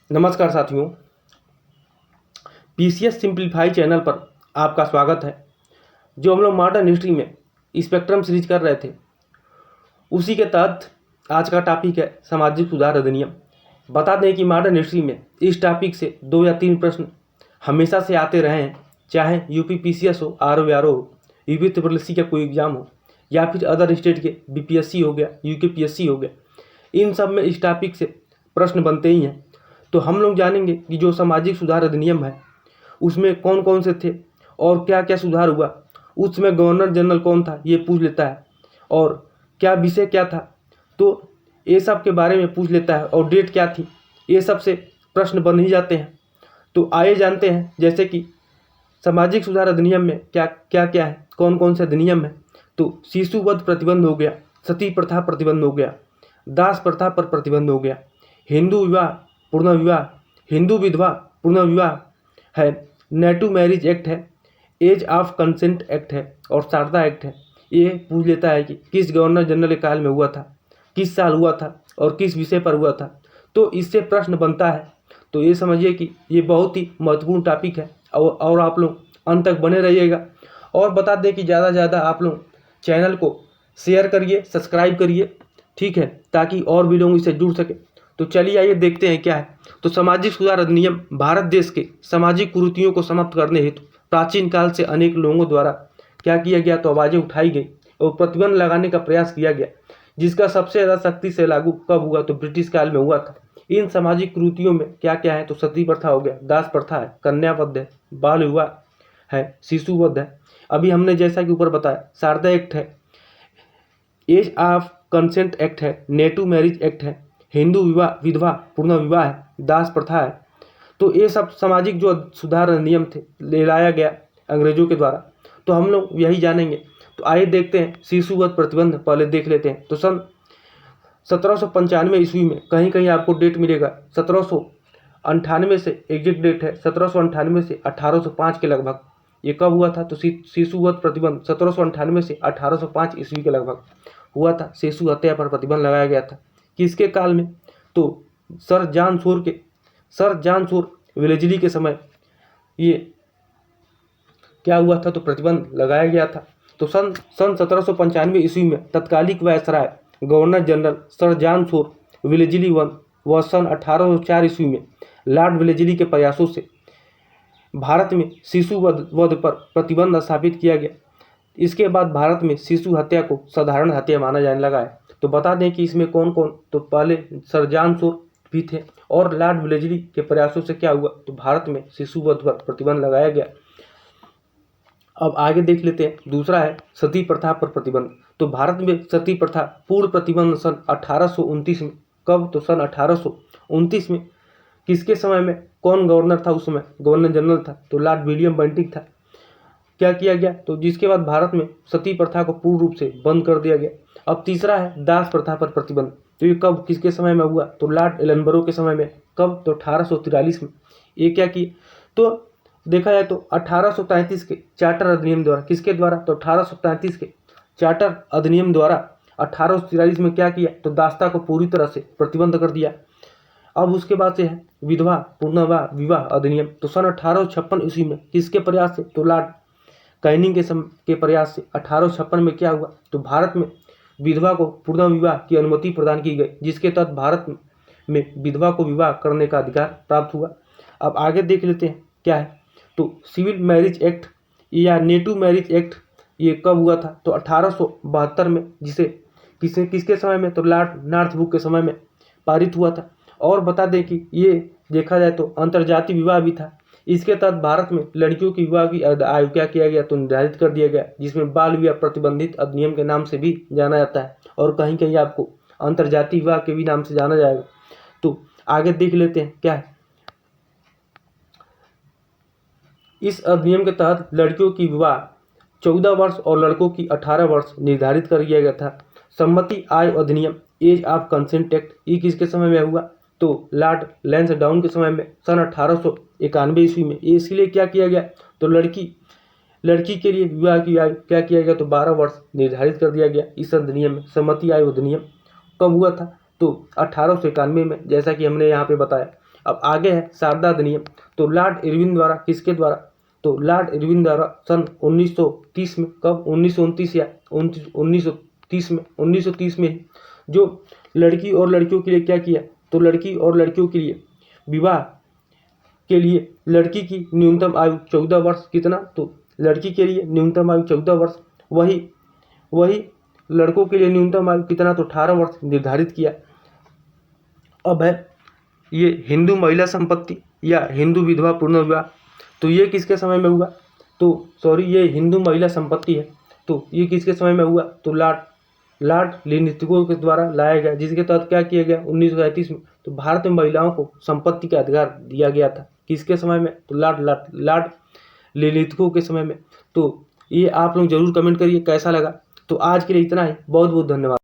नमस्कार साथियों, PCS simplify channel पर आपका स्वागत है। जो हम लोग मॉडर्न हिस्ट्री में स्पेक्ट्रम सीरीज कर रहे थे, उसी के तहत आज का टॉपिक है सामाजिक सुधार अधिनियम। बता दें कि मॉडर्न हिस्ट्री में इस टॉपिक से 2 या 3 प्रश्न हमेशा से आते रहे हैं, चाहे यूपी पीसीएस हो, आरओ हो, यूपी ट्रिपल का कोई एग्जाम हो, या फिर अदर स्टेट के बीपीएससी हो गया, यूकेपीएससी हो गया। इन सब में इस टॉपिक से प्रश्न बनते ही हैं। तो हम लोग जानेंगे कि जो सामाजिक सुधार अधिनियम है उसमें कौन कौन से थे और क्या क्या सुधार हुआ, उसमें गवर्नर जनरल कौन था ये पूछ लेता है, और क्या विषय क्या था तो ये सब के बारे में पूछ लेता है, और डेट क्या थी, ये सब से प्रश्न बन ही जाते हैं। तो आइए जानते हैं जैसे कि सामाजिक सुधार अधिनियम में क्या क्या क्या है, कौन कौन से अधिनियम है। तो शिशुवध प्रतिबंध हो गया, सती प्रथा प्रतिबंध हो गया, दास प्रथा पर प्रतिबंध हो गया, हिंदू विवाह पूर्ण विवाह, हिंदू विधवा पूर्ण विवाह है, नेटू मैरिज एक्ट है, एज ऑफ कंसेंट एक्ट है, और शारदा एक्ट है। ये पूछ लेता है कि किस गवर्नर जनरल के काल में हुआ था, किस साल हुआ था और किस विषय पर हुआ था। तो इससे प्रश्न बनता है। तो ये समझिए कि ये बहुत ही महत्वपूर्ण टॉपिक है, और आप लोग अंत तक बने रहिएगा। और बता दें कि ज़्यादा से ज़्यादा आप लोग चैनल को शेयर करिए, सब्सक्राइब करिए, ठीक है, ताकि और भी लोग इससे जुड़ सके। तो चलिए आइए देखते हैं क्या है। तो सामाजिक सुधार अधिनियम भारत देश के सामाजिक कुरीतियों को समाप्त करने हेतु प्राचीन काल से अनेक लोगों द्वारा क्या किया गया, तो आवाज़ें उठाई गई और प्रतिबंध लगाने का प्रयास किया गया, जिसका सबसे ज़्यादा सख्ती से लागू कब हुआ, तो ब्रिटिश काल में हुआ था। इन सामाजिक कुरीतियों में क्या क्या है, तो सती प्रथा हो गया, दास प्रथा है, कन्यावध है, बाल विवाह है, शिशुवध है, अभी हमने जैसा कि ऊपर बताया शारदा एक्ट है, एज ऑफ कंसेंट एक्ट है, नेटू मैरिज एक्ट है, हिंदू विवाह विधवा पूर्ण विवाह है, दास प्रथा है। तो ये सब सामाजिक जो सुधार नियम थे ले लाया गया अंग्रेजों के द्वारा। तो हम लोग यही जानेंगे। तो आइए देखते हैं शिशुवध प्रतिबंध पहले देख लेते हैं। तो सन 1795 ईस्वी में कहीं कहीं आपको डेट मिलेगा, 1798 से एग्जैक्ट डेट है, 1798 से 1805 के लगभग ये कब हुआ था, तो शिशुवध प्रतिबंध 1798 से 1805 ईस्वी के लगभग हुआ था। शिशु हत्या पर प्रतिबंध लगाया गया था। किसके काल में, तो सर जॉन शोर वेलेस्ली के समय ये क्या हुआ था, तो प्रतिबंध लगाया गया था। तो सन 1795 ईस्वी में तत्कालिक viceroy governor general sir John Shore Wellesley व सन 1804 ईस्वी में लॉर्ड वेलेस्ली के प्रयासों से भारत में शिशु वध पर प्रतिबंध स्थापित किया गया। इसके बाद भारत में शिशु हत्या को साधारण हत्या माना जाने लगा है। तो बता दें कि इसमें कौन कौन, तो पहले सर जॉन शोर भी थे, और लॉर्ड वेलेस्ली के प्रयासों से क्या हुआ, तो भारत में शिशु वध पर प्रतिबंध लगाया गया। अब आगे देख लेते हैं। दूसरा है सती प्रथा पर प्रतिबंध। तो भारत में सती प्रथा पूर्ण प्रतिबंध सन 1829 में, कब, तो सन 1829 में। किसके समय में, कौन गवर्नर था उस समय, गवर्नर जनरल था, तो लॉर्ड विलियम बेंटिंक था। क्या किया गया, तो जिसके बाद भारत में सती प्रथा को पूर्ण रूप से बंद कर दिया गया। अब तीसरा है दास प्रथा पर प्रतिबंध। तो ये कब, किसके समय में हुआ, तो लॉर्ड एलनबरो के समय में। कब, तो 1843 में। ये क्या किए, तो देखा जाए तो 1833 के चार्टर अधिनियम द्वारा, किसके द्वारा, तो 1833 के चार्टर अधिनियम द्वारा 1843 में क्या किया, तो दास्ता को पूरी तरह से प्रतिबंध कर दिया। अब उसके बाद से है विधवा पूर्ण विवाह अधिनियम। तो सन 1856 ईस्वी में किसके प्रयास से, तो लॉर्ड कैनिंग के प्रयास से 1856 में क्या हुआ, तो भारत में विधवा को पूर्ण विवाह की अनुमति प्रदान की गई, जिसके तहत भारत में विधवा को विवाह करने का अधिकार प्राप्त हुआ। अब आगे देख लेते हैं क्या है, तो सिविल मैरिज एक्ट या नेटू मैरिज एक्ट ये कब हुआ था, तो 1872 में, जिसे किसके समय में, तो लॉर्ड नॉर्थब्रुक के समय में पारित हुआ था। और बता दें कि ये देखा जाए तो अंतर्जातीय विवाह भी था। इसके तहत भारत में लड़कियों की विवाह की आयु क्या किया गया, तो निर्धारित कर दिया गया, जिसमें बाल विवाह प्रतिबंधित अधिनियम के नाम से भी जाना जाता है, और कहीं कहीं आपको अंतर्जातीय विवाह के भी नाम से जाना जाएगा। तो आगे देख लेते हैं क्या है। इस अधिनियम के तहत लड़कियों की विवाह 14 वर्ष और लड़कों की 18 वर्ष निर्धारित कर दिया गया था। सम्मति आय अधिनियम, एज ऑफ कंसेंट एक्ट, ये किसके समय में हुआ, तो लॉर्ड लैंसडाउन के समय में सन 1891 ईस्वी में। ये इसलिए क्या किया गया, तो लड़की के लिए विवाह की आयु क्या किया गया, तो 12 वर्ष निर्धारित कर दिया गया इस अधिनियम में। सम्मति आय अधिनियम कब हुआ था, तो 1891 में, जैसा कि हमने यहाँ पे बताया। अब आगे है शारदा अधिनियम। तो लॉर्ड इरविन द्वारा, किसके द्वारा? तो लॉर्ड इरविन द्वारा सन 1930 में, कब? 1929 या 1930 में, 1930 में ही जो लड़की और लड़कियों के लिए क्या किया? तो लड़की और लड़कियों के लिए विवाह के लिए लड़की की न्यूनतम आयु 14 वर्ष, कितना? तो लड़की के लिए न्यूनतम आयु 14 वर्ष, वही लड़कों के लिए न्यूनतम आयु कितना? तो 18 वर्ष निर्धारित किया। अब है ये हिंदू महिला संपत्ति या हिंदू विधवा पुनर्विवाह। तो ये किसके समय में हुआ? तो सॉरी, ये हिंदू महिला संपत्ति है। तो ये किसके समय में हुआ? तो लॉर्ड लिनिथगो के द्वारा लाया गया, जिसके तहत क्या किया गया? 1937 में। तो भारत में महिलाओं को संपत्ति का अधिकार दिया गया था, किसके समय में? तो लॉर्ड लिनिथगो के समय में। तो ये आप लोग जरूर कमेंट करिए कैसा लगा। तो आज के लिए इतना ही, बहुत बहुत धन्यवाद।